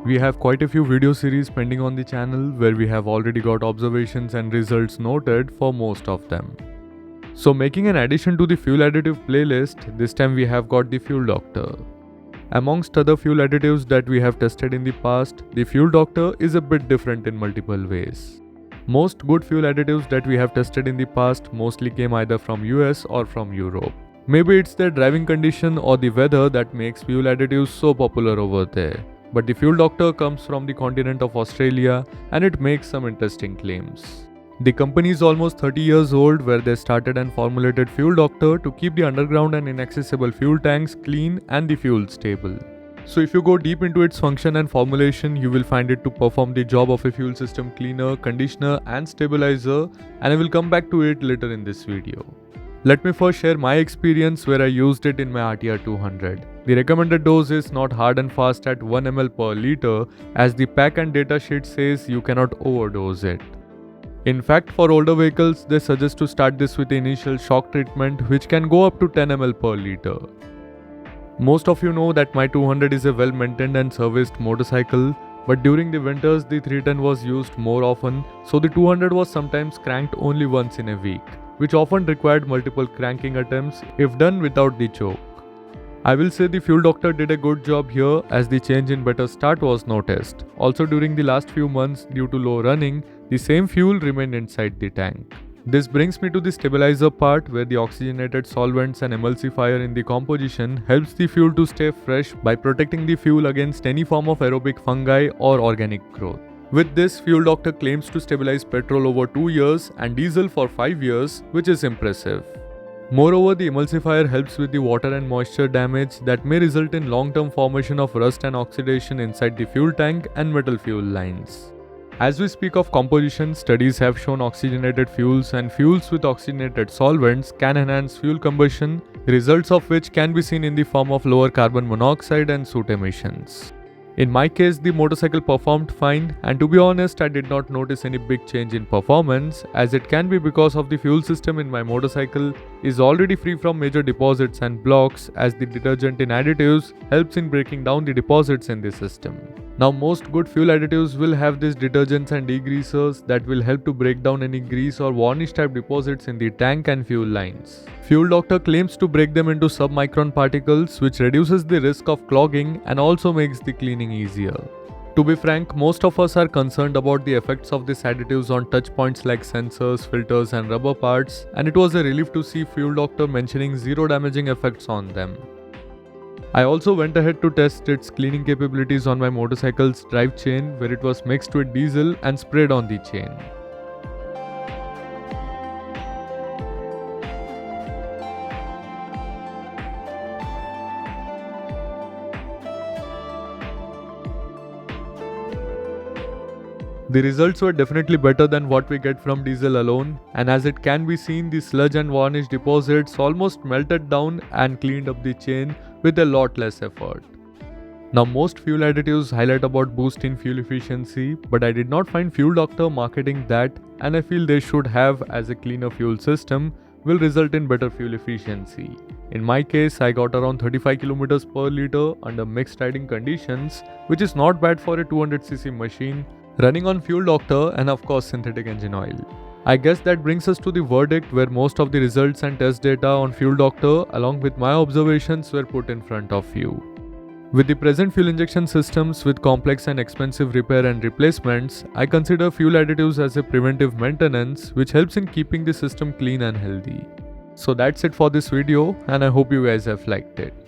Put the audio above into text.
We have quite a few video series pending on the channel where we have already got observations and results noted for most of them. So making an addition to the fuel additive playlist, this time we have got the fuel doctor. Amongst other fuel additives that we have tested in the past, the fuel doctor is a bit different in multiple ways. Most good fuel additives that we have tested in the past mostly came either from US or from Europe. Maybe it's their driving condition or the weather that makes fuel additives so popular over there. But the fuel doctor comes from the continent of Australia and it makes some interesting claims. The company is almost 30 years old where they started and formulated fuel doctor to keep the underground and inaccessible fuel tanks clean and the fuel stable. So if you go deep into its function and formulation, you will find it to perform the job of a fuel system cleaner, conditioner and stabilizer, and I will come back to it later in this video. Let me first share my experience where I used it in my RTR 200. The recommended dose is not hard and fast at 1 ml per liter, as the pack and data sheet says you cannot overdose it. In fact, for older vehicles, they suggest to start this with the initial shock treatment, which can go up to 10 ml per liter. Most of you know that my 200 is a well-maintained and serviced motorcycle, but during the winters the 310 was used more often, so the 200 was sometimes cranked only once in a week, which often required multiple cranking attempts if done without the choke. I will say the fuel doctor did a good job here as the change in better start was noticed. Also during the last few months, due to low running, the same fuel remained inside the tank. This brings me to the stabilizer part where the oxygenated solvents and emulsifier in the composition helps the fuel to stay fresh by protecting the fuel against any form of aerobic fungi or organic growth. With this, fuel doctor claims to stabilize petrol over 2 years and diesel for 5 years, which is impressive. Moreover, the emulsifier helps with the water and moisture damage that may result in long-term formation of rust and oxidation inside the fuel tank and metal fuel lines. As we speak of composition, studies have shown oxygenated fuels and fuels with oxygenated solvents can enhance fuel combustion, results of which can be seen in the form of lower carbon monoxide and soot emissions. In my case, the motorcycle performed fine, and to be honest, I did not notice any big change in performance, as it can be because of the fuel system in my motorcycle is already free from major deposits and blocks, as the detergent in additives helps in breaking down the deposits in the system. Now most good fuel additives will have these detergents and degreasers that will help to break down any grease or varnish type deposits in the tank and fuel lines. Fuel doctor claims to break them into submicron particles, which reduces the risk of clogging and also makes the cleaning easier. To be frank, most of us are concerned about the effects of these additives on touch points like sensors, filters and rubber parts, and it was a relief to see fuel doctor mentioning zero damaging effects on them. I also went ahead to test its cleaning capabilities on my motorcycle's drive chain where it was mixed with diesel and sprayed on the chain. The results were definitely better than what we get from diesel alone, and as it can be seen, the sludge and varnish deposits almost melted down and cleaned up the chain with a lot less effort. Now most fuel additives highlight about boost in fuel efficiency, but I did not find fuel doctor marketing that, and I feel they should have, as a cleaner fuel system will result in better fuel efficiency. In my case, I got around 35 km per liter under mixed riding conditions, which is not bad for a 200cc machine running on fuel doctor and of course synthetic engine oil. I guess that brings us to the verdict where most of the results and test data on fuel doctor along with my observations were put in front of you. With the present fuel injection systems with complex and expensive repair and replacements, I consider fuel additives as a preventive maintenance which helps in keeping the system clean and healthy. So that's it for this video, and I hope you guys have liked it.